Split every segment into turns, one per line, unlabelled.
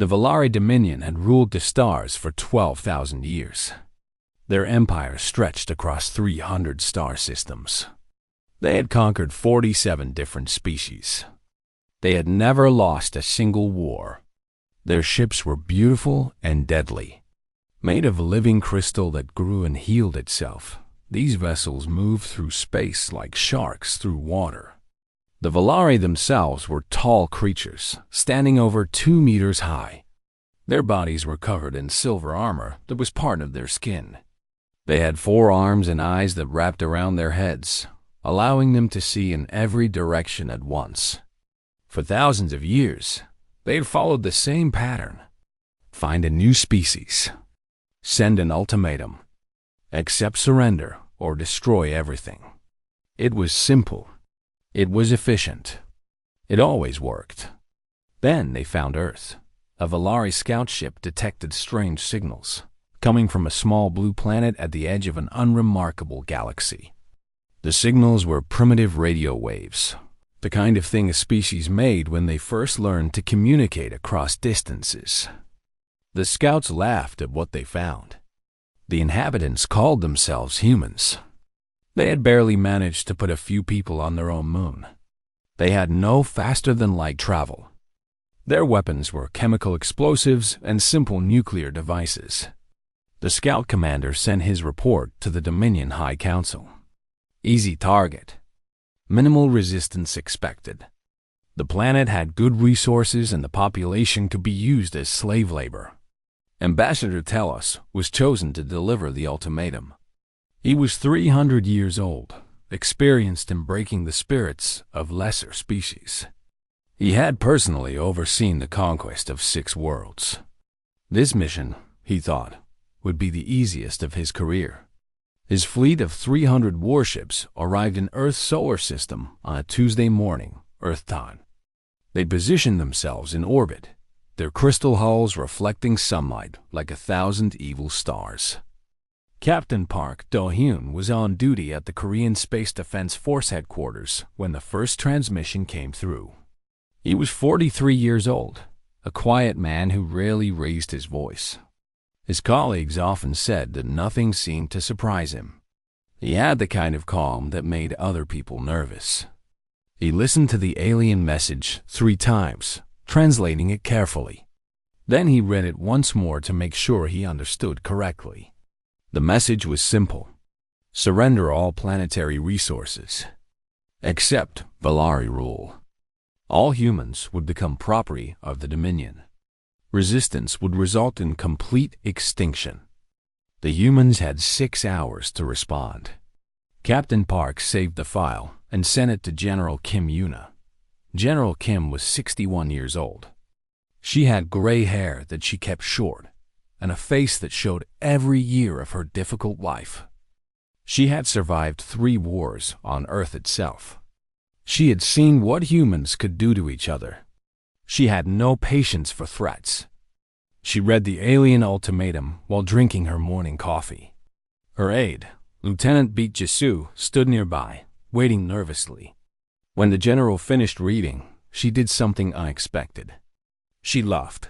The Valari Dominion had ruled the stars for 12,000 years. Their empire stretched across 300 star systems. They had conquered 47 different species. They had never lost a single war. Their ships were beautiful and deadly. Made of living crystal that grew and healed itself, these vessels moved through space like sharks through water. The Valari themselves were tall creatures, standing over 2 meters high. Their bodies were covered in silver armor that was part of their skin. They had 4 arms and eyes that wrapped around their heads, allowing them to see in every direction at once. For thousands of years, they had followed the same pattern. Find a new species. Send an ultimatum. Accept surrender or destroy everything. It was simple. It was efficient. It always worked. Then they found Earth. A Valari scout ship detected strange signals, coming from a small blue planet at the edge of an unremarkable galaxy. The signals were primitive radio waves, the kind of thing a species made when they first learned to communicate across distances. The scouts laughed at what they found. The inhabitants called themselves humans. They had barely managed to put a few people on their own moon. They had no faster-than-light travel. Their weapons were chemical explosives and simple nuclear devices. The scout commander sent his report to the Dominion High Council. Easy target. Minimal resistance expected. The planet had good resources and the population could be used as slave labor. Ambassador Telos was chosen to deliver the ultimatum. He was 300 years old, experienced in breaking the spirits of lesser species. He had personally overseen the conquest of 6 worlds. This mission, he thought, would be the easiest of his career. His fleet of 300 warships arrived in Earth's solar system on a Tuesday morning, Earth time. They'd positioned themselves in orbit, their crystal hulls reflecting sunlight like 1,000 evil stars. Captain Park Do-hyun was on duty at the Korean Space Defense Force headquarters when the first transmission came through. He was 43 years old, a quiet man who rarely raised his voice. His colleagues often said that nothing seemed to surprise him. He had the kind of calm that made other people nervous. He listened to the alien message 3 times, translating it carefully. Then he read it once more to make sure he understood correctly. The message was simple. Surrender all planetary resources. Accept Valari rule. All humans would become property of the Dominion. Resistance would result in complete extinction. The humans had 6 hours to respond. Captain Park saved the file and sent it to General Kim Yuna. General Kim was 61 years old. She had gray hair that she kept short and a face that showed every year of her difficult life. She had survived 3 wars on Earth itself. She had seen what humans could do to each other. She had no patience for threats. She read the alien ultimatum while drinking her morning coffee. Her aide, Lieutenant Beat Jisu, stood nearby, waiting nervously. When the general finished reading, she did something unexpected. She laughed.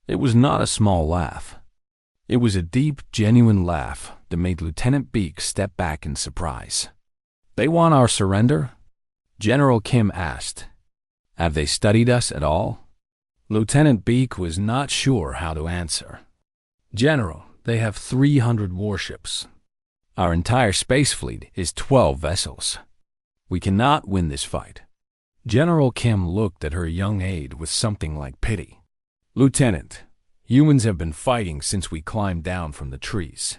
It was not a small laugh. It was a deep, genuine laugh that made Lieutenant Beak step back in surprise. "They want our surrender?" General Kim asked. "Have they studied us at all?" Lieutenant Beak was not sure how to answer. "General, they have 300 warships. Our entire space fleet is 12 vessels. We cannot win this fight." General Kim looked at her young aide with something like pity. "Lieutenant, humans have been fighting since we climbed down from the trees.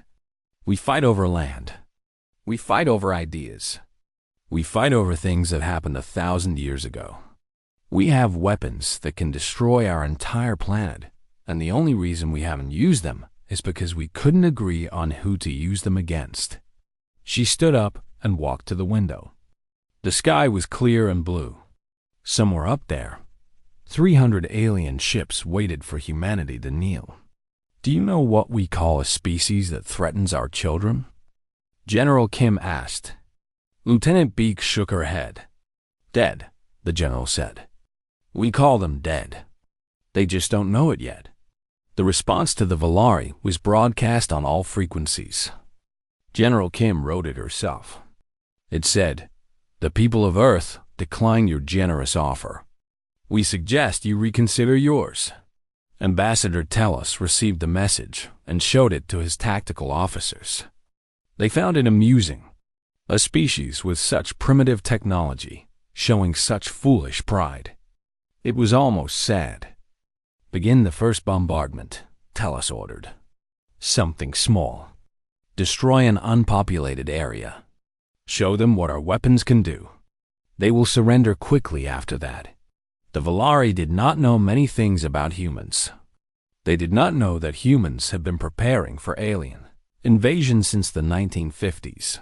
We fight over land. We fight over ideas. We fight over things that happened 1,000 years ago. We have weapons that can destroy our entire planet, and the only reason we haven't used them is because we couldn't agree on who to use them against." She stood up and walked to the window. The sky was clear and blue. Somewhere up there, 300 alien ships waited for humanity to kneel. "Do you know what we call a species that threatens our children?" General Kim asked. Lieutenant Beak shook her head. "Dead," the general said. "We call them dead. They just don't know it yet. The response to the Valari was broadcast on all frequencies. General Kim wrote it herself. It said, "The people of Earth decline your generous offer. We suggest you reconsider yours." Ambassador Tellus received the message and showed it to his tactical officers. They found it amusing. A species with such primitive technology, showing such foolish pride. It was almost sad. "Begin the first bombardment," Tellus ordered. "Something small. Destroy an unpopulated area. Show them what our weapons can do. They will surrender quickly after that." The Valari did not know many things about humans. They did not know that humans had been preparing for alien invasion since the 1950s.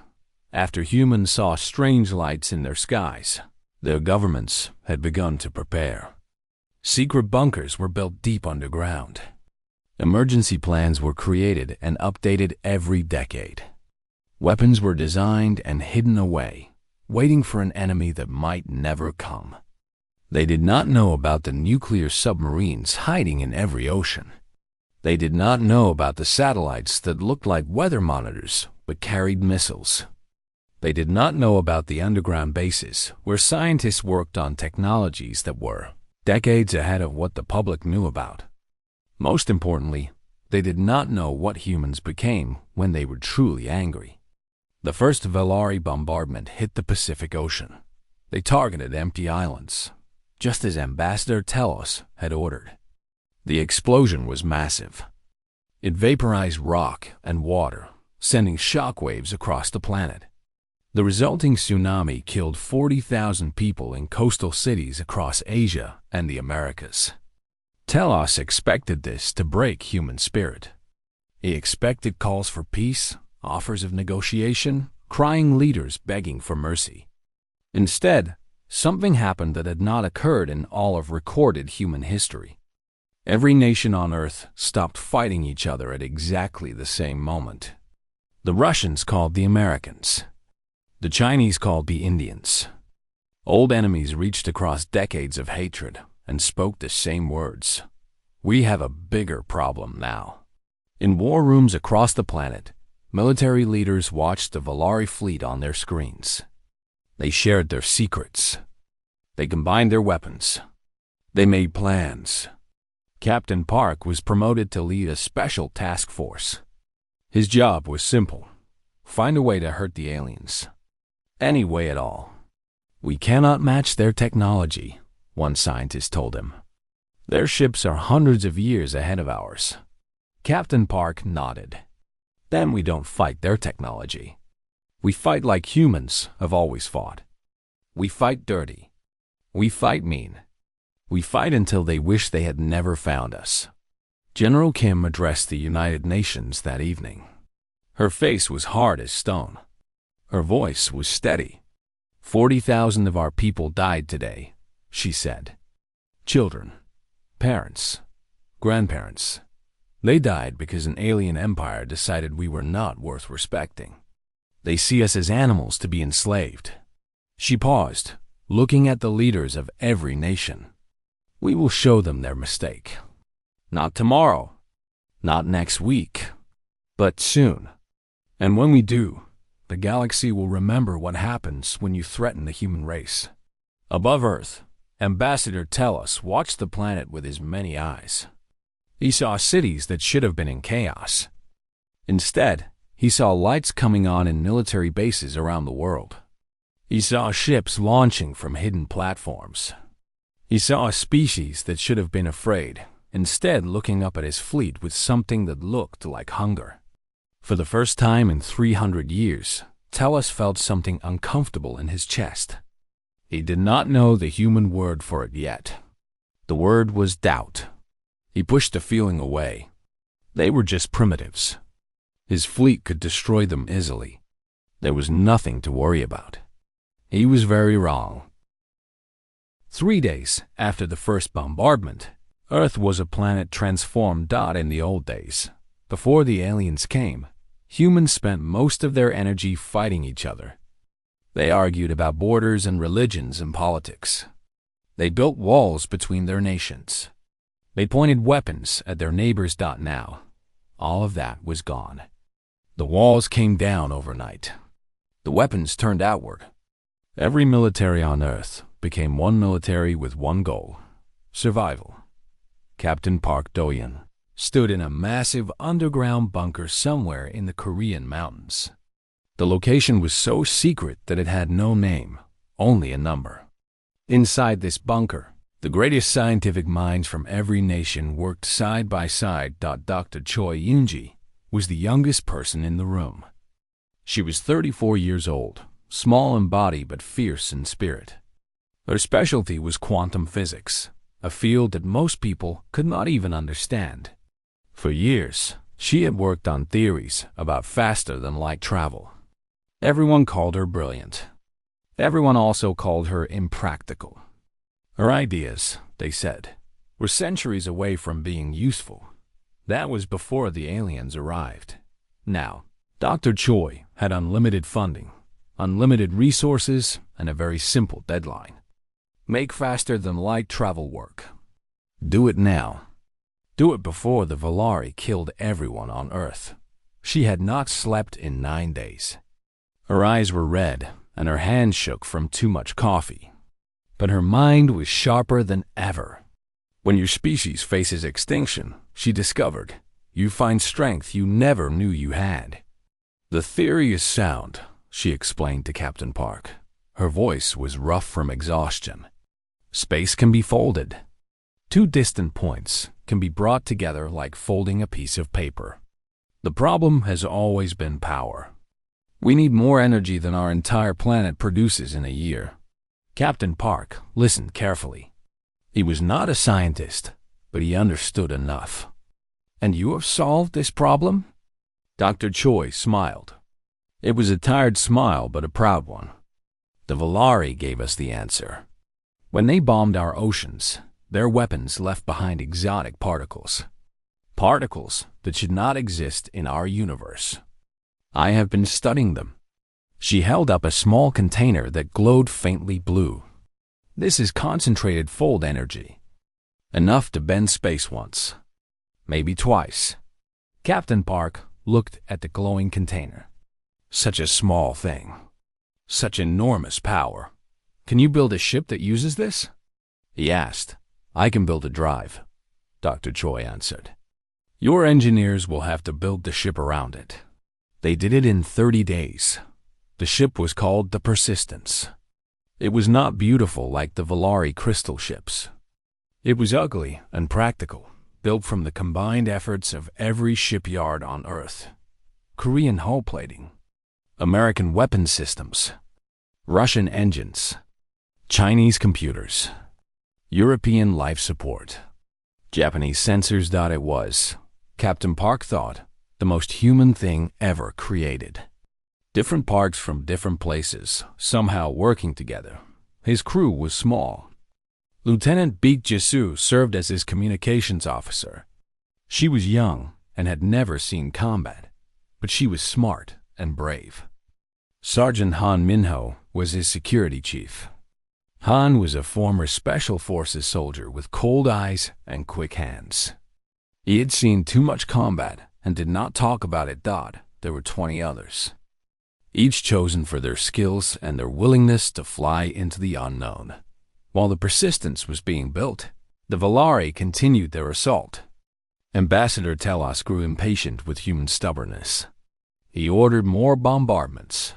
After humans saw strange lights in their skies, their governments had begun to prepare. Secret bunkers were built deep underground. Emergency plans were created and updated every decade. Weapons were designed and hidden away, waiting for an enemy that might never come. They did not know about the nuclear submarines hiding in every ocean. They did not know about the satellites that looked like weather monitors but carried missiles. They did not know about the underground bases where scientists worked on technologies that were decades ahead of what the public knew about. Most importantly, they did not know what humans became when they were truly angry. The first Valari bombardment hit the Pacific Ocean. They targeted empty islands, just as Ambassador Tellus had ordered. The explosion was massive. It vaporized rock and water, sending shockwaves across the planet. The resulting tsunami killed 40,000 people in coastal cities across Asia and the Americas. Tellus expected this to break human spirit. He expected calls for peace, offers of negotiation, crying leaders begging for mercy. Instead, something happened that had not occurred in all of recorded human history. Every nation on Earth stopped fighting each other at exactly the same moment. The Russians called the Americans. The Chinese called the Indians. Old enemies reached across decades of hatred and spoke the same words. "We have a bigger problem now." In war rooms across the planet, military leaders watched the Valari fleet on their screens. They shared their secrets. They combined their weapons. They made plans. Captain Park was promoted to lead a special task force. His job was simple: find a way to hurt the aliens. Any way at all. "We cannot match their technology," one scientist told him. "Their ships are hundreds of years ahead of ours." Captain Park nodded. "Then we don't fight their technology. We fight like humans have always fought. We fight dirty. We fight mean. We fight until they wish they had never found us." General Kim addressed the United Nations that evening. Her face was hard as stone. Her voice was steady. 40,000 of our people died today," she said. "Children, parents, grandparents. They died because an alien empire decided we were not worth respecting. They see us as animals to be enslaved." She paused, looking at the leaders of every nation. "We will show them their mistake. Not tomorrow, not next week, but soon. And when we do, the galaxy will remember what happens when you threaten the human race." Above Earth, Ambassador Tellus watched the planet with his many eyes. He saw cities that should have been in chaos. Instead, he saw lights coming on in military bases around the world. He saw ships launching from hidden platforms. He saw a species that should have been afraid, instead looking up at his fleet with something that looked like hunger. For the first time in 300 years, Tellus felt something uncomfortable in his chest. He did not know the human word for it yet. The word was doubt. He pushed the feeling away. They were just primitives. His fleet could destroy them easily. There was nothing to worry about. He was very wrong. 3 days after the first bombardment, Earth was a planet transformed. In the old days, before the aliens came, humans spent most of their energy fighting each other. They argued about borders and religions and politics. They built walls between their nations. They pointed weapons at their neighbors. Now, all of that was gone. The walls came down overnight. The weapons turned outward. Every military on Earth became one military with one goal: survival. Captain Park Do-yeon stood in a massive underground bunker somewhere in the Korean mountains. The location was so secret that it had no name, only a number. Inside this bunker, the greatest scientific minds from every nation worked side by side. Dr. Choi Yoon-ji was the youngest person in the room. She was 34 years old, small in body but fierce in spirit. Her specialty was quantum physics, a field that most people could not even understand. For years, she had worked on theories about faster-than-light travel. Everyone called her brilliant. Everyone also called her impractical. Her ideas, they said, were centuries away from being useful. That was before the aliens arrived. Now, Dr. Choi had unlimited funding, unlimited resources, and a very simple deadline. Make faster-than-light travel work. Do it now. Do it before the Valari killed everyone on Earth. She had not slept in 9 days. Her eyes were red, and her hands shook from too much coffee. But her mind was sharper than ever. When your species faces extinction, she discovered, you find strength you never knew you had. The theory is sound, she explained to Captain Park. Her voice was rough from exhaustion. Space can be folded. Two distant points can be brought together like folding a piece of paper. The problem has always been power. We need more energy than our entire planet produces in a year. Captain Park listened carefully. He was not a scientist, but he understood enough. And you have solved this problem? Dr. Choi smiled. It was a tired smile, but a proud one. The Valari gave us the answer. When they bombed our oceans, their weapons left behind exotic particles. Particles that should not exist in our universe. I have been studying them. She held up a small container that glowed faintly blue. This is concentrated fold energy. Enough to bend space once. Maybe twice. Captain Park looked at the glowing container. Such a small thing. Such enormous power. Can you build a ship that uses this? He asked. I can build a drive, Dr. Choi answered. Your engineers will have to build the ship around it. They did it in 30 days. The ship was called the Persistence. It was not beautiful like the Valari crystal ships. It was ugly and practical, built from the combined efforts of every shipyard on Earth. Korean hull plating, American weapon systems, Russian engines, Chinese computers, European life support, Japanese sensors. It was, Captain Park thought, the most human thing ever created. Different parts from different places, somehow working together. His crew was small. Lieutenant Baek Ji-soo served as his communications officer. She was young and had never seen combat, but she was smart and brave. Sergeant Han Min-ho was his security chief. Han was a former Special Forces soldier with cold eyes and quick hands. He had seen too much combat and did not talk about it. There were 20 others, each chosen for their skills and their willingness to fly into the unknown. While the Persistence was being built, the Valari continued their assault. Ambassador Telos grew impatient with human stubbornness. He ordered more bombardments.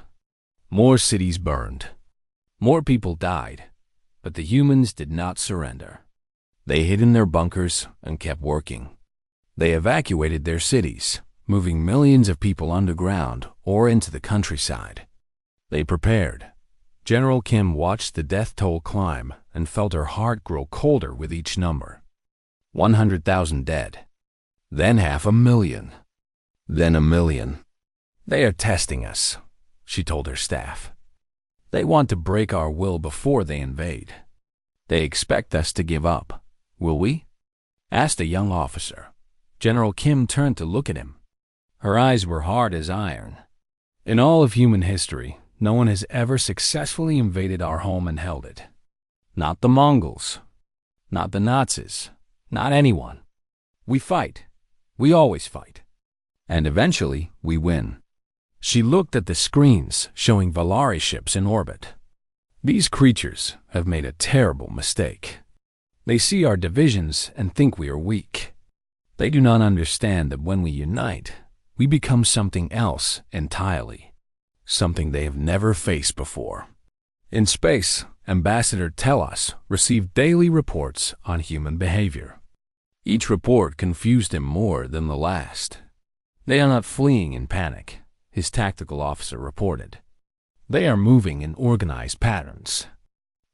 More cities burned. More people died. But the humans did not surrender. They hid in their bunkers and kept working. They evacuated their cities, moving millions of people underground or into the countryside. They prepared. General Kim watched the death toll climb and felt her heart grow colder with each number. 100,000 dead. Then 500,000. Then 1,000,000. They are testing us, she told her staff. They want to break our will before they invade. They expect us to give up. Will we? Asked a young officer. General Kim turned to look at him. Her eyes were hard as iron. In all of human history, no one has ever successfully invaded our home and held it. Not the Mongols. Not the Nazis. Not anyone. We fight. We always fight. And eventually, we win. She looked at the screens showing Valari ships in orbit. These creatures have made a terrible mistake. They see our divisions and think we are weak. They do not understand that when we unite, we become something else entirely, something they have never faced before. In space, Ambassador Telos received daily reports on human behavior. Each report confused him more than the last. They are not fleeing in panic, his tactical officer reported. They are moving in organized patterns.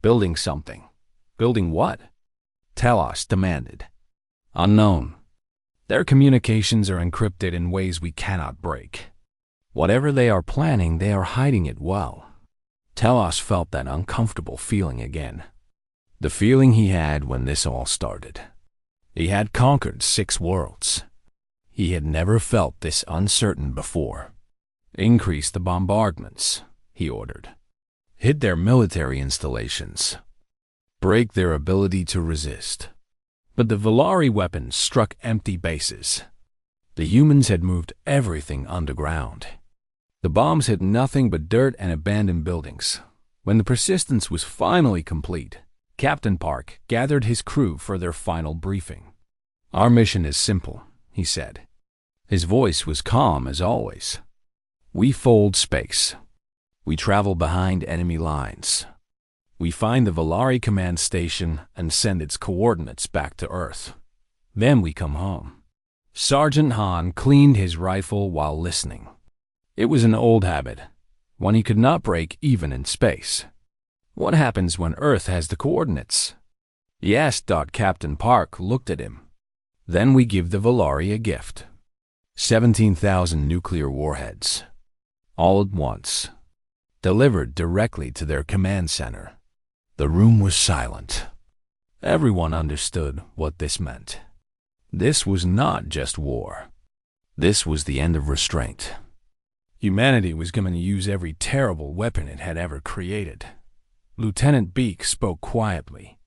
Building something. Building what? Telos demanded. Unknown. Their communications are encrypted in ways we cannot break. Whatever they are planning, they are hiding it well. Telos felt that uncomfortable feeling again. The feeling he had when this all started. He had conquered 6 worlds. He had never felt this uncertain before. Increase the bombardments, he ordered. Hit their military installations. Break their ability to resist. But the Valari weapons struck empty bases. The humans had moved everything underground. The bombs hit nothing but dirt and abandoned buildings. When the persistence was finally complete, Captain Park gathered his crew for their final briefing. Our mission is simple, he said. His voice was calm as always. We fold space. We travel behind enemy lines. We find the Valari command station and send its coordinates back to Earth. Then we come home. Sergeant Hahn cleaned his rifle while listening. It was an old habit, one he could not break even in space. What happens when Earth has the coordinates? He asked. Captain Park looked at him. Then we give the Valari a gift. 17,000 nuclear warheads. All at once. Delivered directly to their command center. The room was silent. Everyone understood what this meant. This was not just war. This was the end of restraint. Humanity was going to use every terrible weapon it had ever created. Lieutenant Beak spoke quietly.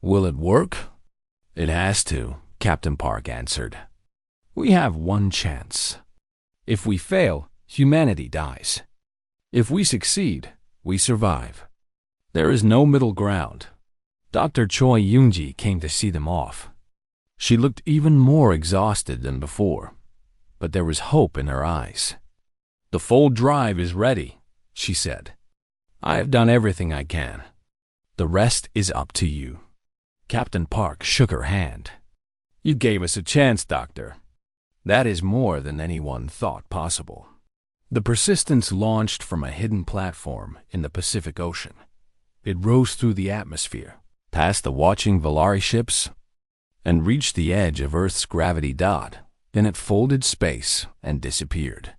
Will it work? It has to, Captain Park answered. We have one chance. If we fail, humanity dies. If we succeed, we survive. There is no middle ground. Dr. Choi Yoonji came to see them off. She looked even more exhausted than before, but there was hope in her eyes. The fold drive is ready, she said. I have done everything I can. The rest is up to you. Captain Park shook her hand. You gave us a chance, Doctor. That is more than anyone thought possible. The Persistence launched from a hidden platform in the Pacific Ocean. It rose through the atmosphere, past the watching Valari ships, and reached the edge of Earth's gravity dot. Then it folded space and disappeared.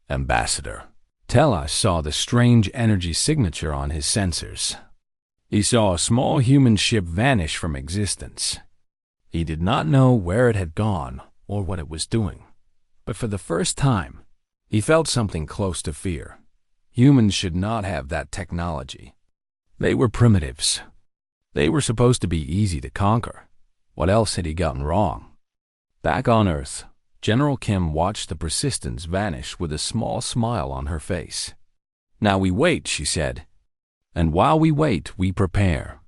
Ambassador Telos saw the strange energy signature on his sensors. He saw a small human ship vanish from existence. He did not know where it had gone or what it was doing, but for the first time, he felt something close to fear. Humans should not have that technology. They were primitives. They were supposed to be easy to conquer. What else had he gotten wrong? Back on Earth, General Kim watched the Persistence vanish with a small smile on her face. Now we wait, she said. And while we wait, we prepare.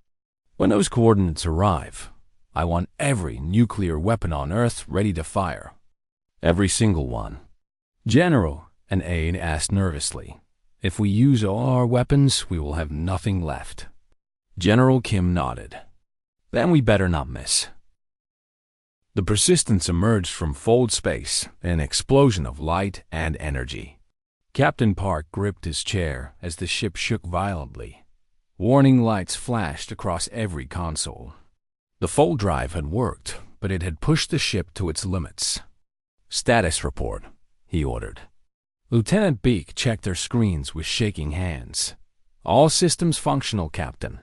When those coordinates arrive, I want every nuclear weapon on Earth ready to fire. Every single one. General, an aide asked nervously. If we use all our weapons, we will have nothing left. General Kim nodded. Then we better not miss. The Persistence emerged from fold space in an explosion of light and energy. Captain Park gripped his chair as the ship shook violently. Warning lights flashed across every console. The fold drive had worked, but it had pushed the ship to its limits. Status report, he ordered. Lieutenant Beak checked her screens with shaking hands. All systems functional, Captain.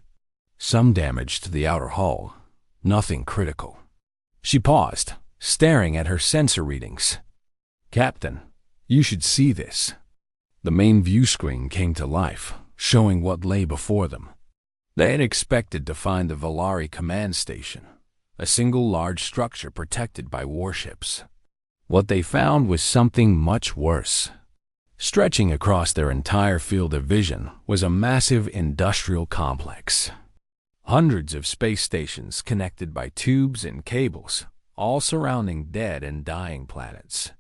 Some damage to the outer hull. Nothing critical. She paused, staring at her sensor readings. Captain, you should see this. The main view screen came to life, showing what lay before them. They had expected to find the Valari command station, a single large structure protected by warships. What they found was something much worse. Stretching across their entire field of vision was a massive industrial complex. Hundreds of space stations connected by tubes and cables, all surrounding dead and dying planets.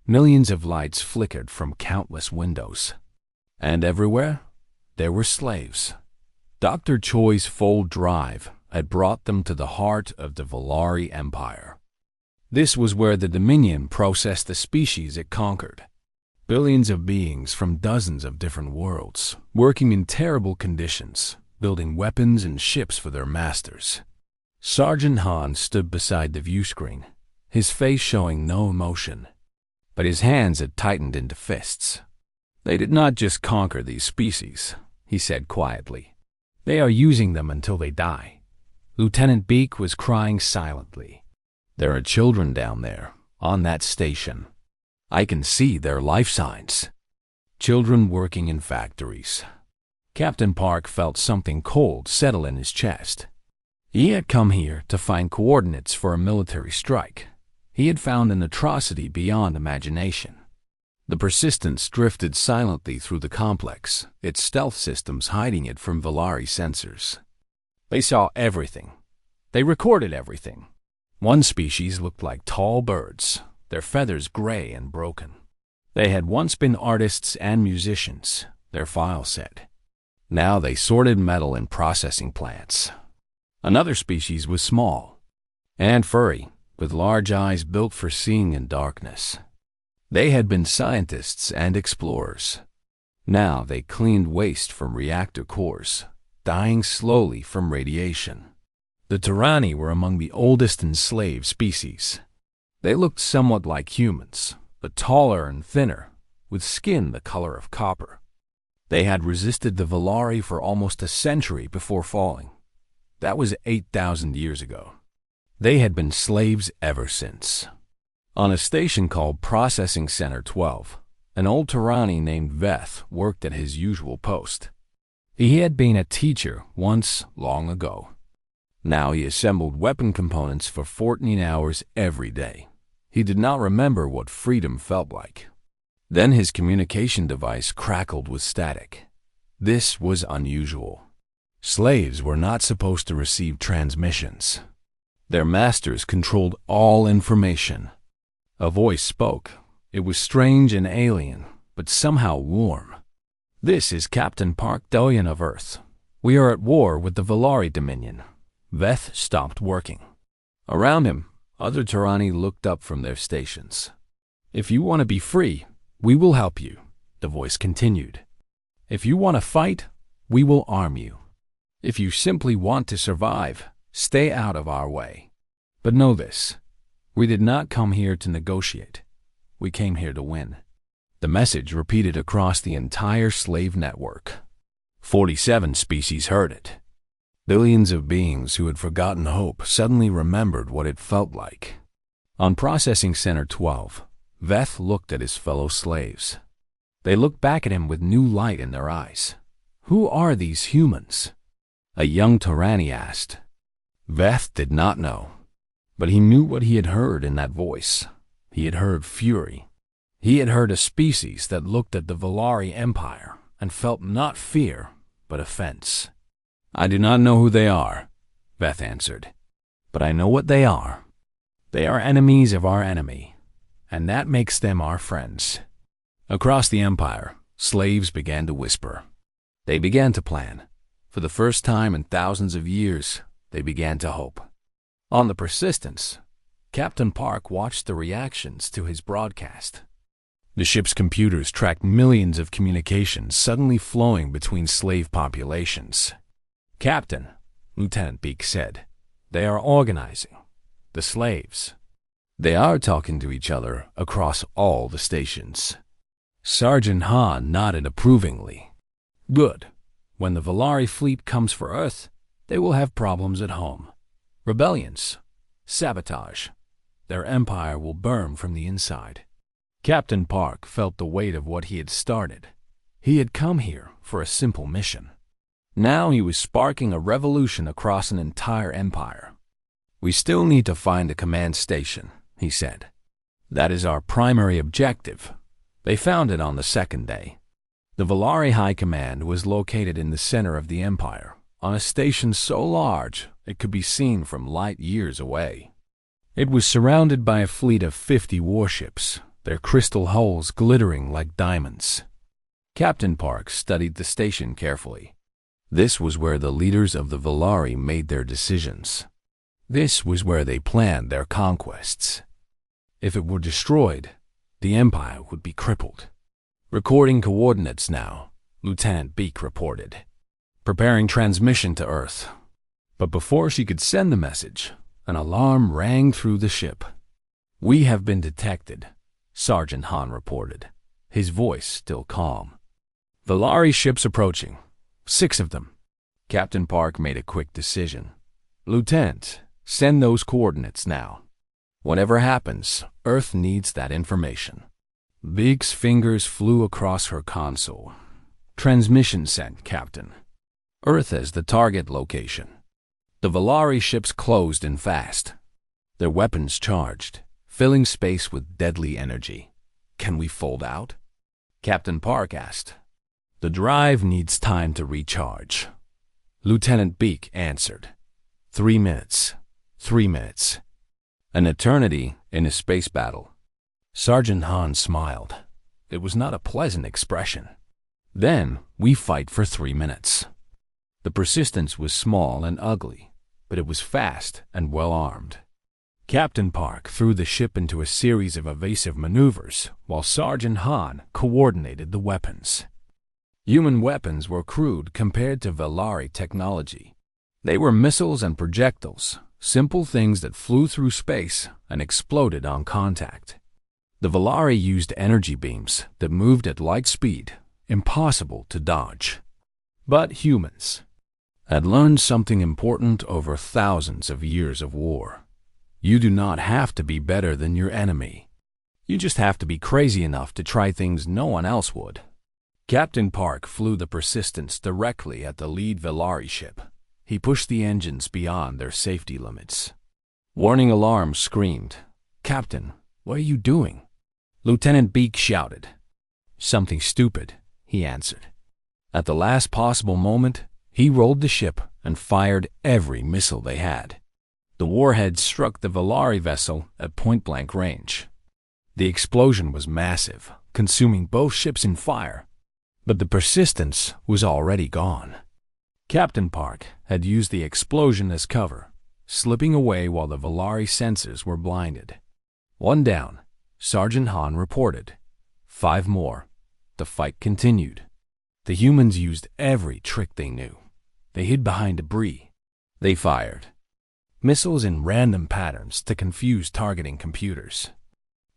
Millions of lights flickered from countless windows. And everywhere, there were slaves. Dr. Choi's full drive had brought them to the heart of the Valari Empire. This was where the Dominion processed the species it conquered. Billions of beings from dozens of different worlds, working in terrible conditions, building weapons and ships for their masters. Sergeant Han stood beside the view screen, his face showing no emotion, but his hands had tightened into fists. They did not just conquer these species, he said quietly. They are using them until they die. Lieutenant Beak was crying silently. There are children down there, on that station. I can see their life signs. Children working in factories. Captain Park felt something cold settle in his chest. He had come here to find coordinates for a military strike. He had found an atrocity beyond imagination. The Persistence drifted silently through the complex, its stealth systems hiding it from Valari sensors. They saw everything. They recorded everything. One species looked like tall birds, their feathers gray and broken. They had once been artists and musicians, their file said. Now they sorted metal in processing plants. Another species was small and furry, with large eyes built for seeing in darkness. They had been scientists and explorers. Now they cleaned waste from reactor cores, dying slowly from radiation. The Tyranni were among the oldest enslaved species. They looked somewhat like humans, but taller and thinner, with skin the color of copper. They had resisted the Valari for almost a century before falling. That was 8,000 years ago. They had been slaves ever since. On a station called Processing Center 12, an old Tyranni named Veth worked at his usual post. He had been a teacher once long ago. Now he assembled weapon components for 14 hours every day. He did not remember what freedom felt like. Then his communication device crackled with static. This was unusual. Slaves were not supposed to receive transmissions. Their masters controlled all information. A voice spoke. It was strange and alien, but somehow warm. This is Captain Park Doyen of Earth. We are at war with the Valari Dominion. Veth stopped working. Around him, other Tyranni looked up from their stations. If you want to be free, we will help you, the voice continued. If you want to fight, we will arm you. If you simply want to survive, stay out of our way. But know this, we did not come here to negotiate. We came here to win. The message repeated across the entire slave network. 47 species heard it. Billions of beings who had forgotten hope suddenly remembered what it felt like. On Processing Center 12, Veth looked at his fellow slaves. They looked back at him with new light in their eyes. Who are these humans? A young Tyranni asked. Veth did not know, but he knew what he had heard in that voice. He had heard fury. He had heard a species that looked at the Valari Empire and felt not fear, but offense. I do not know who they are, Veth answered, but I know what they are. They are enemies of our enemy, and that makes them our friends. Across the Empire, slaves began to whisper. They began to plan. For the first time in thousands of years, they began to hope. On the Persistence, Captain Park watched the reactions to his broadcast. The ship's computers tracked millions of communications suddenly flowing between slave populations. Captain, Lieutenant Beak said, they are organizing. The slaves. They are talking to each other across all the stations. Sergeant Han nodded approvingly. Good. When the Valari fleet comes for Earth, they will have problems at home. Rebellions. Sabotage. Their empire will burn from the inside. Captain Park felt the weight of what he had started. He had come here for a simple mission. Now he was sparking a revolution across an entire empire. "We still need to find a command station," he said. "That is our primary objective." They found it on the second day. The Valari High Command was located in the center of the Empire, on a station so large it could be seen from light years away. It was surrounded by a fleet of 50 warships, their crystal hulls glittering like diamonds. Captain Park studied the station carefully. This was where the leaders of the Valari made their decisions. This was where they planned their conquests. If it were destroyed, the Empire would be crippled. "Recording coordinates now," Lieutenant Beak reported. "Preparing transmission to Earth." But before she could send the message, an alarm rang through the ship. "We have been detected," Sergeant Han reported, his voice still calm. "Valari ships approaching. 6 of them." Captain Park made a quick decision. "Lieutenant, send those coordinates now. Whatever happens, Earth needs that information." Beak's fingers flew across her console. "Transmission sent, Captain. Earth as the target location." The Valari ships closed in fast, their weapons charged, filling space with deadly energy. "Can we fold out?" Captain Park asked. "The drive needs time to recharge." Lieutenant Beak answered. 3 minutes. 3 minutes. An eternity in a space battle. Sergeant Han smiled. It was not a pleasant expression. "Then we fight for 3 minutes." The Persistence was small and ugly, but it was fast and well-armed. Captain Park threw the ship into a series of evasive maneuvers while Sergeant Han coordinated the weapons. Human weapons were crude compared to Valari technology. They were missiles and projectiles, simple things that flew through space and exploded on contact. The Valari used energy beams that moved at light speed, impossible to dodge. But humans had learned something important over thousands of years of war. You do not have to be better than your enemy. You just have to be crazy enough to try things no one else would. Captain Park flew the Persistence directly at the lead Valari ship. He pushed the engines beyond their safety limits. Warning alarm screamed. "Captain, what are you doing?" Lieutenant Beak shouted. "Something stupid," he answered. At the last possible moment, he rolled the ship and fired every missile they had. The warhead struck the Valari vessel at point-blank range. The explosion was massive, consuming both ships in fire, but the Persistence was already gone. Captain Park had used the explosion as cover, slipping away while the Valari sensors were blinded. 1 down, Sergeant Han reported. 5 more. The fight continued. The humans used every trick they knew. They hid behind debris. They fired missiles in random patterns to confuse targeting computers.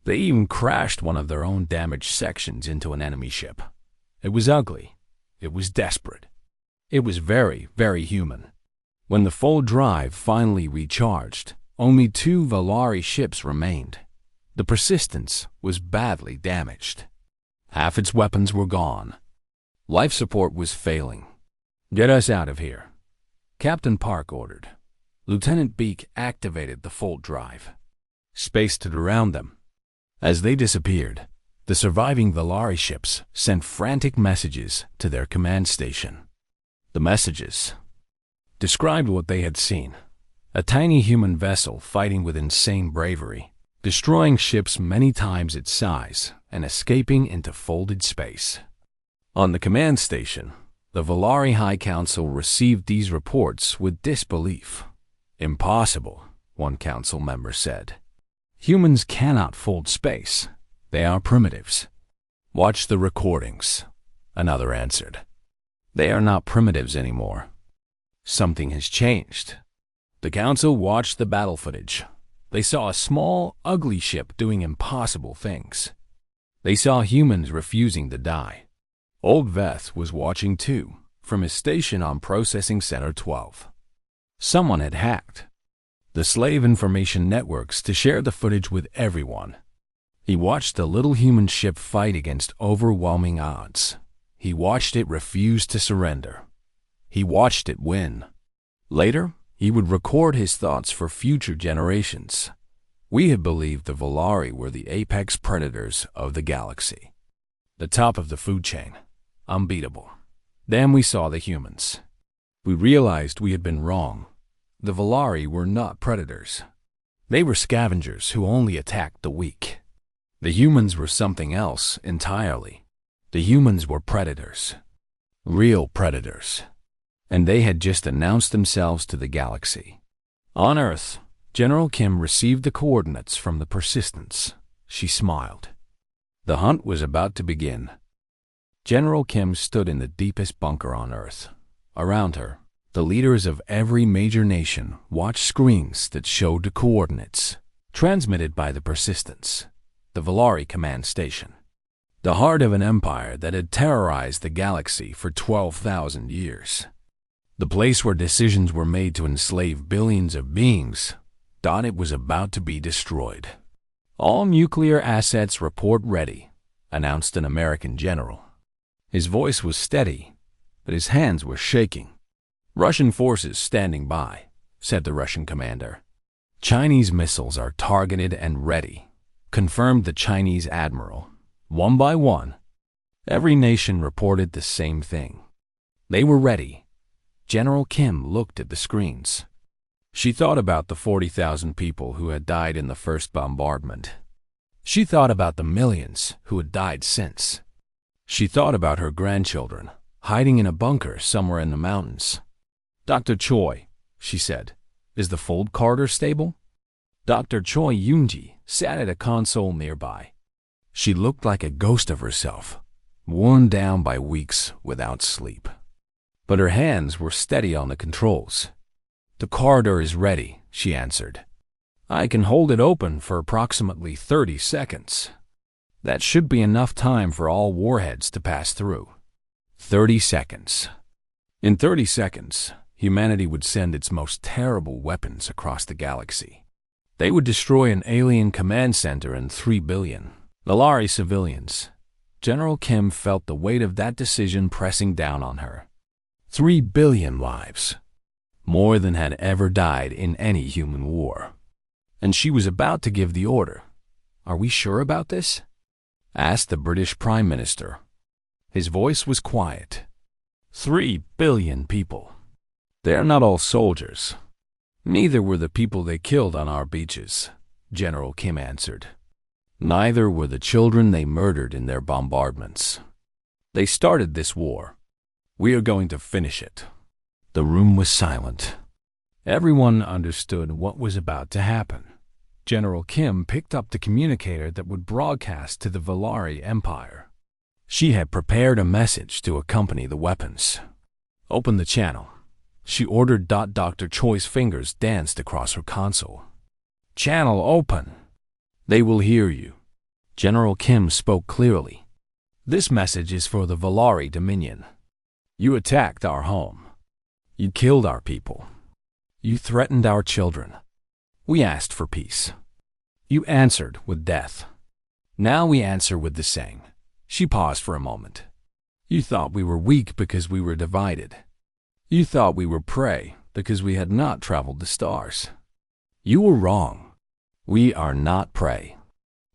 They even crashed one of their own damaged sections into an enemy ship. It was ugly. It was desperate. It was very, very human. When the full drive finally recharged, only 2 Valari ships remained. The Persistence was badly damaged. Half its weapons were gone. Life support was failing. "Get us out of here," Captain Park ordered. Lieutenant Beak activated the full drive. Space stood around them. As they disappeared, the surviving Valari ships sent frantic messages to their command station. The messages described what they had seen: a tiny human vessel fighting with insane bravery, destroying ships many times its size and escaping into folded space. On the command station, the Valari High Council received these reports with disbelief. "Impossible," one council member said. "Humans cannot fold space. They are primitives." "Watch the recordings," another answered. "They are not primitives anymore. Something has changed." The council watched the battle footage. They saw a small, ugly ship doing impossible things. They saw humans refusing to die. Old Veth was watching too, from his station on Processing Center 12. Someone had hacked the slave information networks to share the footage with everyone. He watched the little human ship fight against overwhelming odds. He watched it refuse to surrender. He watched it win. Later, He would record his thoughts for future generations. We had believed the Volari were the apex predators of the galaxy, the top of the food chain, unbeatable. Then we saw the humans. We realized we had been wrong. The Volari were not predators. They were scavengers who only attacked the weak. The humans were something else entirely. The humans were predators. Real predators. And they had just announced themselves to the galaxy. On Earth, General Kim received the coordinates from the Persistence. She smiled. The hunt was about to begin. General Kim stood in the deepest bunker on Earth. Around her, the leaders of every major nation watched screens that showed the coordinates, transmitted by the Persistence, the Volari command station. The heart of an empire that had terrorized the galaxy for 12,000 years. The place where decisions were made to enslave billions of beings, thought it was about to be destroyed. All nuclear assets report ready, announced an American general. His voice was steady, but his hands were shaking. Russian forces standing by, said the Russian commander. Chinese missiles are targeted and ready, confirmed the Chinese admiral. One by one, every nation reported the same thing. They were ready. General Kim looked at the screens. She thought about the 40,000 people who had died in the first bombardment. She thought about the millions who had died since. She thought about her grandchildren, hiding in a bunker somewhere in the mountains. Dr. Choi, she said, is the Fold Carter stable? Dr. Choi Yoonji sat at a console nearby. She looked like a ghost of herself, worn down by weeks without sleep. But her hands were steady on the controls. The corridor is ready, she answered. I can hold it open for approximately 30 seconds. That should be enough time for all warheads to pass through. 30 seconds. In 30 seconds, humanity would send its most terrible weapons across the galaxy. They would destroy an alien command center and 3 billion Volari civilians. General Kim felt the weight of that decision pressing down on her. 3 billion lives. More than had ever died in any human war. And she was about to give the order. Are we sure about this? Asked the British Prime Minister. His voice was quiet. 3 billion people. They're not all soldiers. Neither were the people they killed on our beaches, General Kim answered. Neither were the children they murdered in their bombardments. They started this war. We are going to finish it. The room was silent. Everyone understood what was about to happen. General Kim picked up the communicator that would broadcast to the Volari Empire. She had prepared a message to accompany the weapons. Open the channel. She ordered. Dr. Choi's fingers danced across her console. Channel open. They will hear you. General Kim spoke clearly. This message is for the Volari Dominion. You attacked our home. You killed our people. You threatened our children. We asked for peace. You answered with death. Now we answer with the same. She paused for a moment. You thought we were weak because we were divided. You thought we were prey because we had not traveled the stars. You were wrong. We are not prey.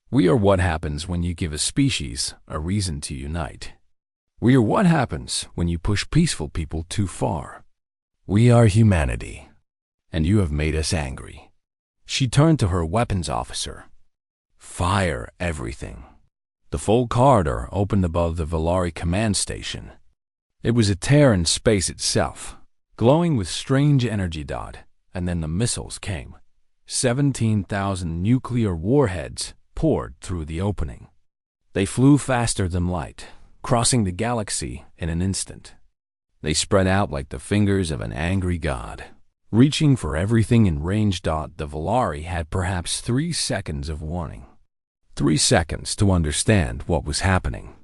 We are what happens when you give a species a reason to unite. We are what happens when you push peaceful people too far. We are humanity, and you have made us angry. She turned to her weapons officer. Fire everything. The full corridor opened above the Volari command station. It was a tear in space itself, glowing with strange energy. And then the missiles came. 17,000 nuclear warheads poured through the opening. They flew faster than light, crossing the galaxy in an instant. They spread out like the fingers of an angry god, reaching for everything in range. The Volari had perhaps 3 seconds of warning. 3 seconds to understand what was happening.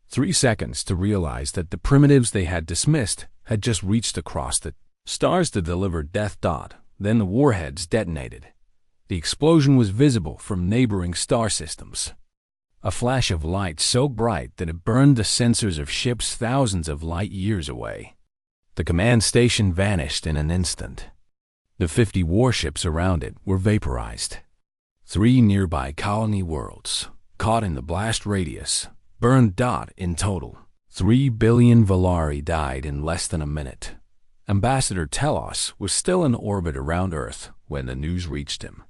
3 seconds to realize that the primitives they had dismissed had just reached across the stars to deliver death. Then the warheads detonated. The explosion was visible from neighboring star systems. A flash of light so bright that it burned the sensors of ships thousands of light years away. The command station vanished in an instant. The 50 warships around it were vaporized. 3 nearby colony worlds, caught in the blast radius, burned. In total, 3 billion Valari died in less than a minute. Ambassador Telos was still in orbit around Earth when the news reached him.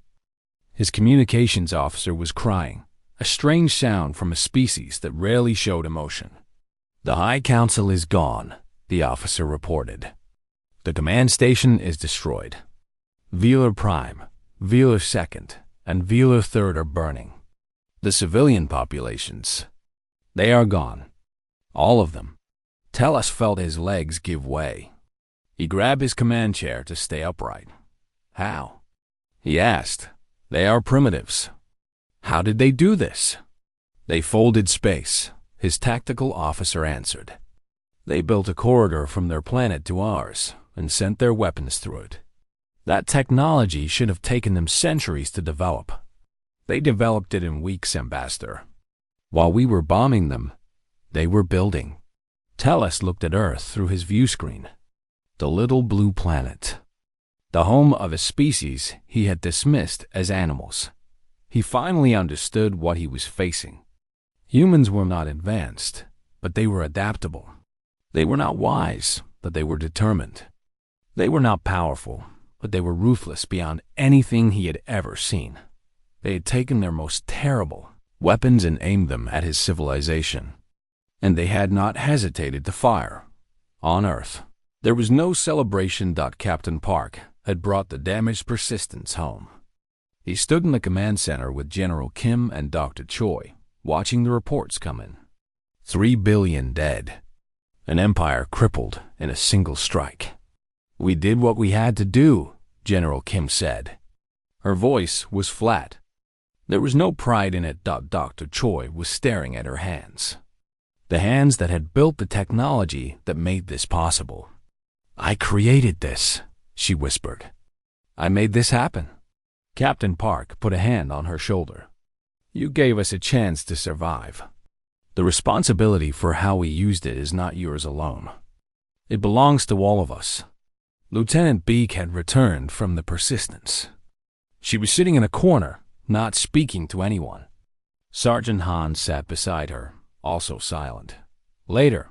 His communications officer was crying, a strange sound from a species that rarely showed emotion. "The High Council is gone," the officer reported. "The command station is destroyed. Velar Prime, Velar Second, and Velar Third are burning. The civilian populations, they are gone. All of them." Telos felt his legs give way. He grabbed his command chair to stay upright. "How?" he asked. "They are primitives." "How did they do this?" "They folded space," his tactical officer answered. "They built a corridor from their planet to ours and sent their weapons through it. That technology should have taken them centuries to develop. They developed it in weeks, Ambassador. While we were bombing them, they were building." Telos looked at Earth through his view screen. The little blue planet. The home of a species he had dismissed as animals. He finally understood what he was facing. Humans were not advanced, but they were adaptable. They were not wise, but they were determined. They were not powerful, but they were ruthless beyond anything he had ever seen. They had taken their most terrible weapons and aimed them at his civilization. And they had not hesitated to fire. On Earth, there was no celebration. Captain Park had brought the damaged Persistence home. He stood in the command center with General Kim and Dr. Choi, watching the reports come in. 3 billion dead. An empire crippled in a single strike. "We did what we had to do," General Kim said. Her voice was flat. There was no pride in it. Dr. Choi was staring at her hands. The hands that had built the technology that made this possible. "I created this," she whispered. "I made this happen." Captain Park put a hand on her shoulder. "You gave us a chance to survive. The responsibility for how we used it is not yours alone. It belongs to all of us." Lieutenant Beak had returned from the Persistence. She was sitting in a corner, not speaking to anyone. Sergeant Han sat beside her, also silent. Later,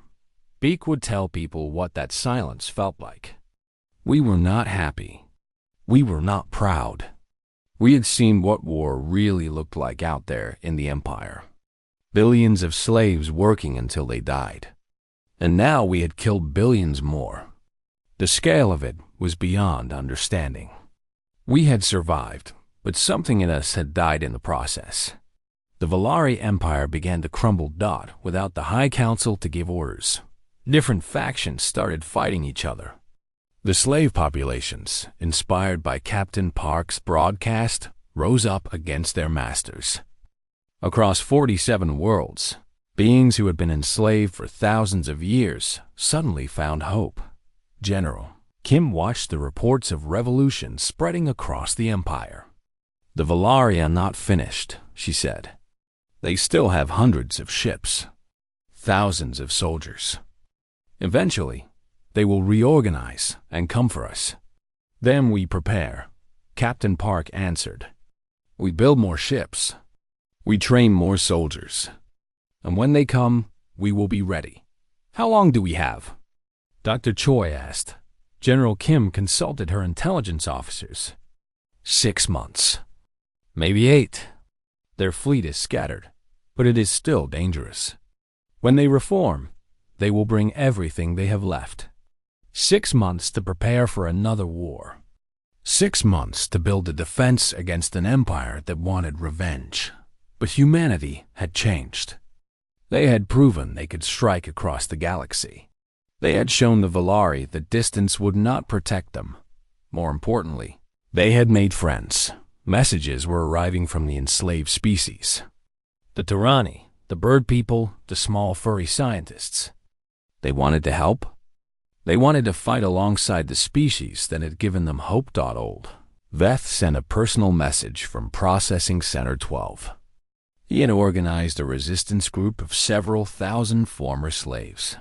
Beak would tell people what that silence felt like. "We were not happy. We were not proud. We had seen what war really looked like out there in the Empire. Billions of slaves working until they died. And now we had killed billions more. The scale of it was beyond understanding. We had survived, but something in us had died in the process. The Valari Empire began to crumble. Without the High Council to give orders. Different factions started fighting each other. The slave populations, inspired by Captain Park's broadcast, rose up against their masters. Across 47 worlds, beings who had been enslaved for thousands of years suddenly found hope. General Kim watched the reports of revolution spreading across the Empire. "The Valari are not finished," she said. "They still have hundreds of ships, thousands of soldiers. Eventually, they will reorganize and come for us. Then we prepare," Captain Park answered. "We build more ships. We train more soldiers. And when they come, we will be ready." "How long do we have?" Dr. Choi asked. General Kim consulted her intelligence officers. 6 months. Maybe 8. Their fleet is scattered, but it is still dangerous. When they reform, they will bring everything they have left. 6 months to prepare for another war. 6 months to build a defense against an empire that wanted revenge. But humanity had changed. They had proven they could strike across the galaxy. They had shown the Valari that distance would not protect them. More importantly, they had made friends. Messages were arriving from the enslaved species. The Tyranni, the bird people, the small furry scientists. They wanted to help. They wanted to fight alongside the species that had given them hope. Old Veth sent a personal message from Processing Center 12. He had organized a resistance group of several thousand former slaves.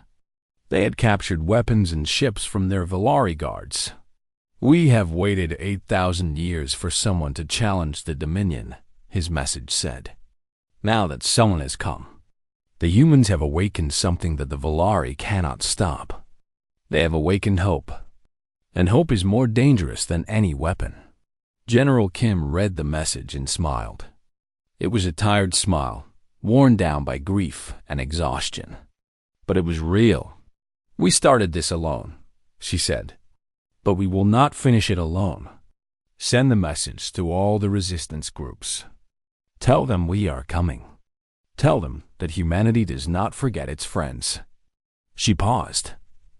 They had captured weapons and ships from their Valari guards. "We have waited 8,000 years for someone to challenge the Dominion," his message said. "Now that someone has come, the humans have awakened something that the Valari cannot stop. They have awakened hope, and hope is more dangerous than any weapon." General Kim read the message and smiled. It was a tired smile, worn down by grief and exhaustion. But it was real. "We started this alone," she said, "but we will not finish it alone. Send the message to all the resistance groups. Tell them we are coming. Tell them that humanity does not forget its friends." She paused.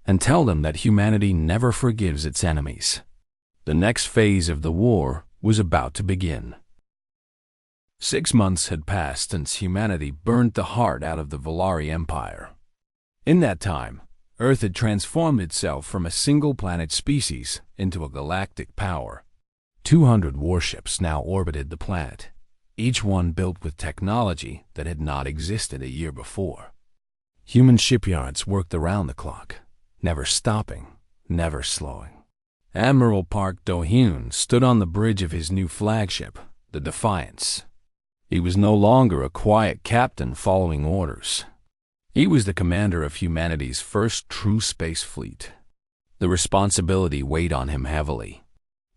"And tell them that humanity never forgives its enemies." The next phase of the war was about to begin. 6 months had passed since humanity burned the heart out of the Valari Empire. In that time, Earth had transformed itself from a single-planet species into a galactic power. 200 warships now orbited the planet, each one built with technology that had not existed a year before. Human shipyards worked around the clock, never stopping, never slowing. Admiral Park Do-hyun stood on the bridge of his new flagship, the Defiance. He was no longer a quiet captain following orders. He was the commander of humanity's first true space fleet. The responsibility weighed on him heavily.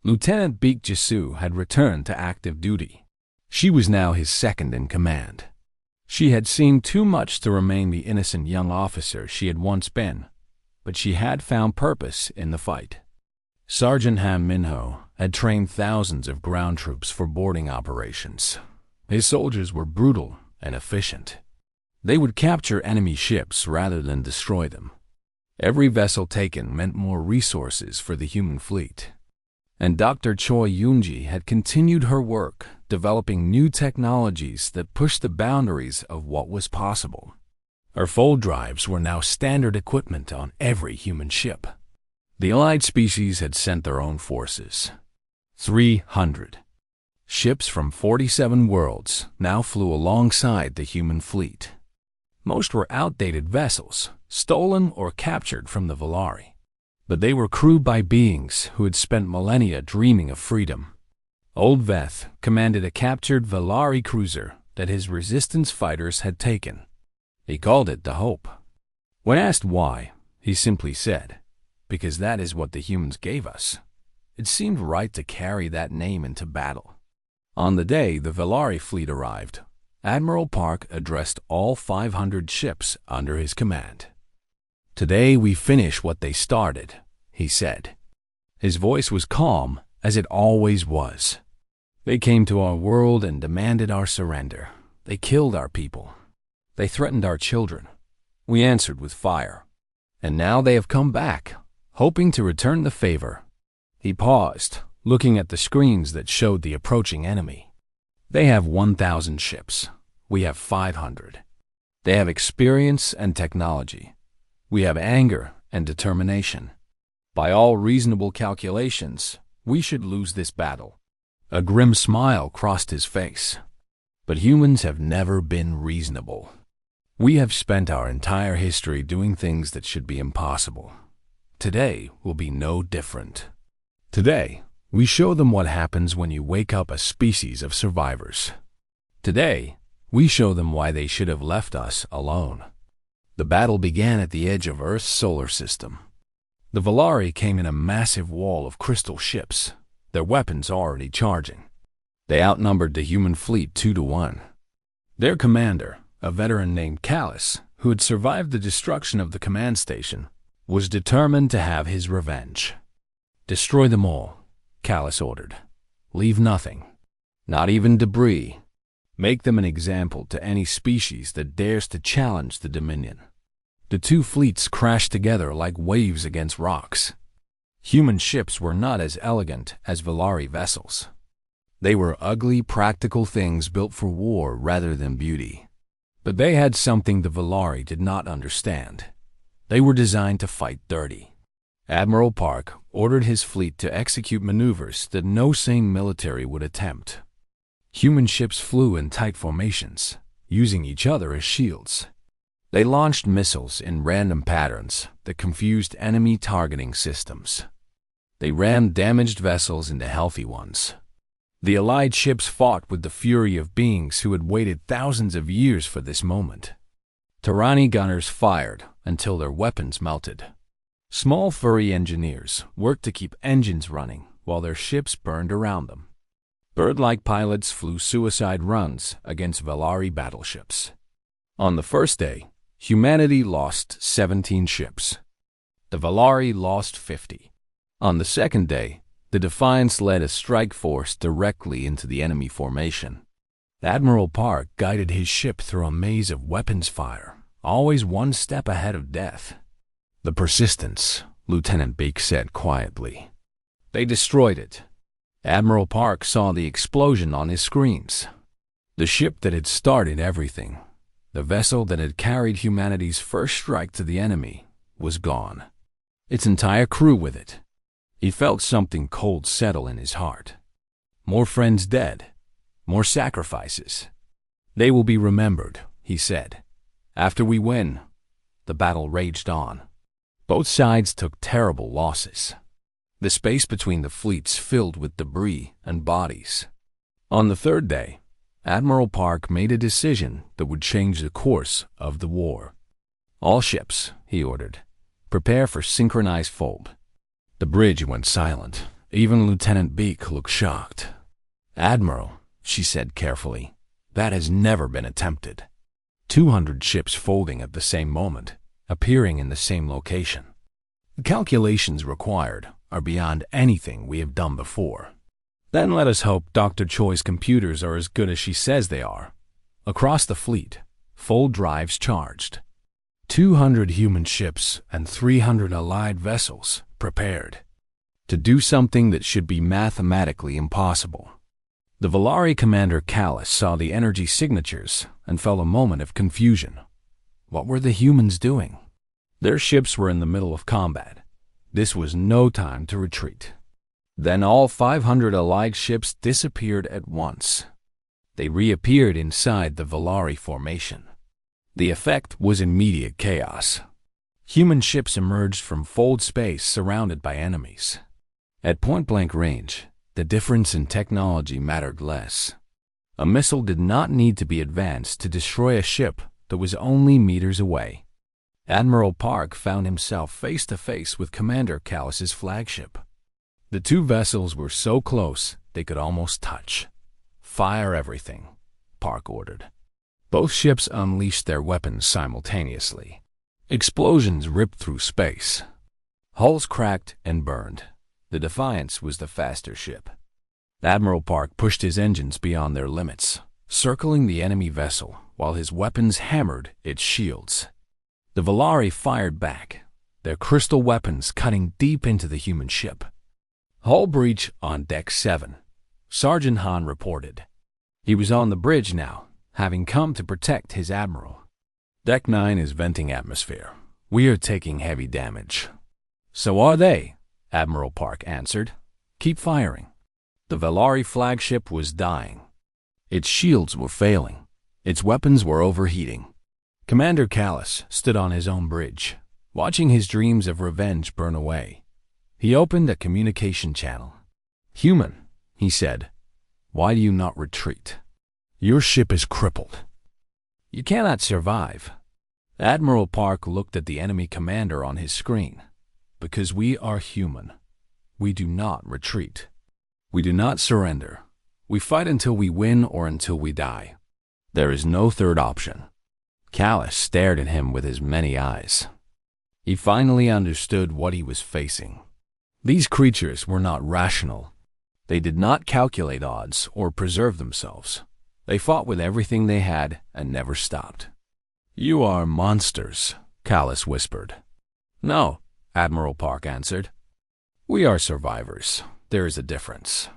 Lieutenant Baek Ji-soo had returned to active duty. She was now his second in command. She had seen too much to remain the innocent young officer she had once been, but she had found purpose in the fight. Sergeant Han Min-ho had trained thousands of ground troops for boarding operations. His soldiers were brutal and efficient. They would capture enemy ships rather than destroy them. Every vessel taken meant more resources for the human fleet. And Dr. Choi Yoon-ji had continued her work, developing new technologies that pushed the boundaries of what was possible. Her fold drives were now standard equipment on every human ship. The allied species had sent their own forces. 300 ships from 47 worlds now flew alongside the human fleet. Most were outdated vessels, stolen or captured from the Valari. But they were crewed by beings who had spent millennia dreaming of freedom. Old Veth commanded a captured Valari cruiser that his resistance fighters had taken. He called it the Hope. When asked why, he simply said, "Because that is what the humans gave us." It seemed right to carry that name into battle. On the day the Valari fleet arrived, Admiral Park addressed all 500 ships under his command. "Today we finish what they started," he said. His voice was calm, as it always was. "They came to our world and demanded our surrender. They killed our people. They threatened our children. We answered with fire. And now they have come back, hoping to return the favor." He paused, looking at the screens that showed the approaching enemy. "They have 1,000 ships. We have 500. They have experience and technology. We have anger and determination. By all reasonable calculations, we should lose this battle." A grim smile crossed his face. "But humans have never been reasonable. We have spent our entire history doing things that should be impossible. Today will be no different. Today, we show them what happens when you wake up a species of survivors. Today, we show them why they should have left us alone." The battle began at the edge of Earth's solar system. The Valari came in a massive wall of crystal ships, their weapons already charging. They outnumbered the human fleet 2-1. Their commander, a veteran named Callus, who had survived the destruction of the command station, was determined to have his revenge. "Destroy them all," Callus ordered. "Leave nothing, not even debris. Make them an example to any species that dares to challenge the Dominion." The two fleets crashed together like waves against rocks. Human ships were not as elegant as Valari vessels. They were ugly, practical things built for war rather than beauty. But they had something the Valari did not understand. They were designed to fight dirty. Admiral Park ordered his fleet to execute maneuvers that no sane military would attempt. Human ships flew in tight formations, using each other as shields. They launched missiles in random patterns that confused enemy targeting systems. They rammed damaged vessels into healthy ones. The Allied ships fought with the fury of beings who had waited thousands of years for this moment. Tyranny gunners fired until their weapons melted. Small furry engineers worked to keep engines running while their ships burned around them. Bird-like pilots flew suicide runs against Valari battleships. On the first day, humanity lost 17 ships. The Valari lost 50. On the second day, the Defiance led a strike force directly into the enemy formation. Admiral Park guided his ship through a maze of weapons fire, always one step ahead of death. "The Persistence," Lieutenant Beak said quietly. "They destroyed it." Admiral Park saw the explosion on his screens. The ship that had started everything, the vessel that had carried humanity's first strike to the enemy, was gone. Its entire crew with it. He felt something cold settle in his heart. More friends dead. More sacrifices. "They will be remembered," he said. "After we win." The battle raged on. Both sides took terrible losses. The space between the fleets filled with debris and bodies. On the third day, Admiral Park made a decision that would change the course of the war. "All ships," he ordered, "prepare for synchronized fold." The bridge went silent. Even Lieutenant Beak looked shocked. "Admiral," she said carefully, "that has never been attempted." 200 ships folding at the same moment, appearing in the same location. "The calculations required are beyond anything we have done before." "Then let us hope Dr. Choi's computers are as good as she says they are." Across the fleet, fold drives charged. 200 human ships and 300 Allied vessels prepared to do something that should be mathematically impossible. The Valari commander Callus saw the energy signatures and felt a moment of confusion. What were the humans doing? Their ships were in the middle of combat. This was no time to retreat. Then all 500 Allied ships disappeared at once. They reappeared inside the Valari formation. The effect was immediate chaos. Human ships emerged from fold space surrounded by enemies. At point-blank range, the difference in technology mattered less. A missile did not need to be advanced to destroy a ship that was only meters away. Admiral Park found himself face-to-face with Commander Callus's flagship. The two vessels were so close they could almost touch. "Fire everything," Park ordered. Both ships unleashed their weapons simultaneously. Explosions ripped through space. Hulls cracked and burned. The Defiance was the faster ship. Admiral Park pushed his engines beyond their limits, circling the enemy vessel while his weapons hammered its shields. The Valari fired back, their crystal weapons cutting deep into the human ship. "Hull breach on Deck 7, Sergeant Hahn reported. He was on the bridge now, having come to protect his admiral. "Deck 9 is venting atmosphere. We are taking heavy damage." "So are they," Admiral Park answered. "Keep firing." The Valari flagship was dying. Its shields were failing. Its weapons were overheating. Commander Callus stood on his own bridge, watching his dreams of revenge burn away. He opened a communication channel. "Human," he said, "why do you not retreat? Your ship is crippled. You cannot survive." Admiral Park looked at the enemy commander on his screen. "Because we are human. We do not retreat. We do not surrender. We fight until we win or until we die. There is no third option." Callus stared at him with his many eyes. He finally understood what he was facing. These creatures were not rational. They did not calculate odds or preserve themselves. They fought with everything they had and never stopped. "You are monsters," Callus whispered. "No," Admiral Park answered. "We are survivors. There is a difference."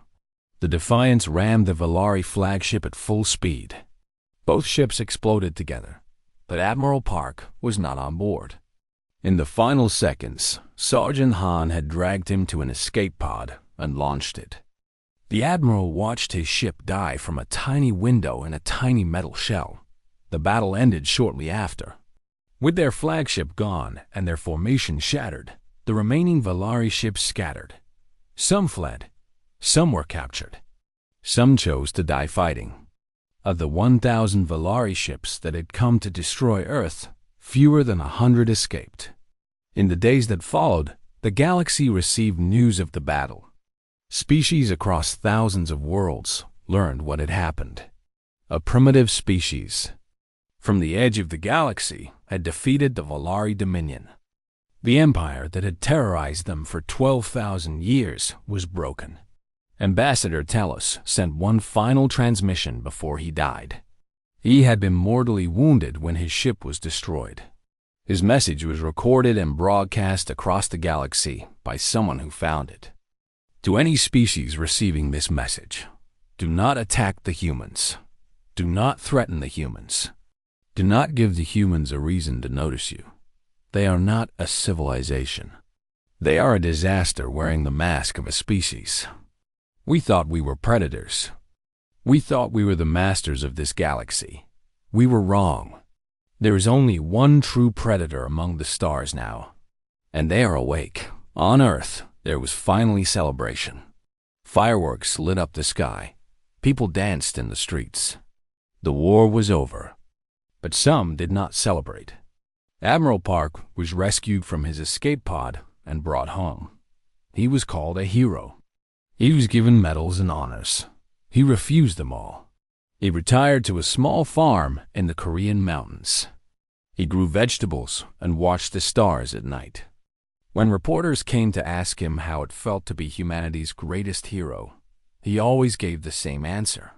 The Defiance rammed the Valari flagship at full speed. Both ships exploded together, but Admiral Park was not on board. In the final seconds, Sergeant Hahn had dragged him to an escape pod and launched it. The Admiral watched his ship die from a tiny window in a tiny metal shell. The battle ended shortly after. With their flagship gone and their formation shattered, the remaining Valari ships scattered. Some fled. Some were captured. Some chose to die fighting. Of the 1,000 Valari ships that had come to destroy Earth, fewer than 100 escaped. In the days that followed, the galaxy received news of the battle. Species across thousands of worlds learned what had happened. A primitive species from the edge of the galaxy had defeated the Valari Dominion. The empire that had terrorized them for 12,000 years was broken. Ambassador Telos sent one final transmission before he died. He had been mortally wounded when his ship was destroyed. His message was recorded and broadcast across the galaxy by someone who found it. To any species receiving this message, do not attack the humans. Do not threaten the humans. Do not give the humans a reason to notice you. They are not a civilization. They are a disaster wearing the mask of a species. We thought we were predators. We thought we were the masters of this galaxy. We were wrong. There is only one true predator among the stars now, and they are awake. On Earth, there was finally celebration. Fireworks lit up the sky. People danced in the streets. The war was over. But some did not celebrate. Admiral Park was rescued from his escape pod and brought home. He was called a hero. He was given medals and honors. He refused them all. He retired to a small farm in the Korean mountains. He grew vegetables and watched the stars at night. When reporters came to ask him how it felt to be humanity's greatest hero, he always gave the same answer.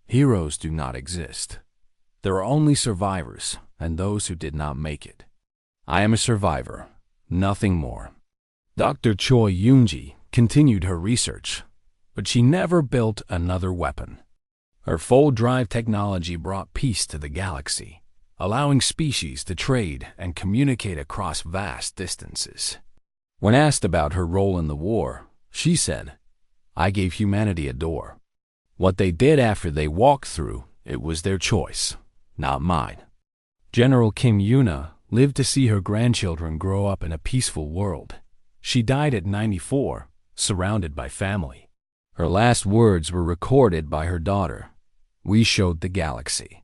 Heroes do not exist. There are only survivors and those who did not make it. I am a survivor, nothing more. Dr. Choi Yoonji continued her research, but she never built another weapon. Her full drive technology brought peace to the galaxy, allowing species to trade and communicate across vast distances. When asked about her role in the war, she said, "I gave humanity a door. What they did after they walked through, it was their choice, not mine." General Kim Yuna lived to see her grandchildren grow up in a peaceful world. She died at 94, surrounded by family. Her last words were recorded by her daughter. "We showed the galaxy.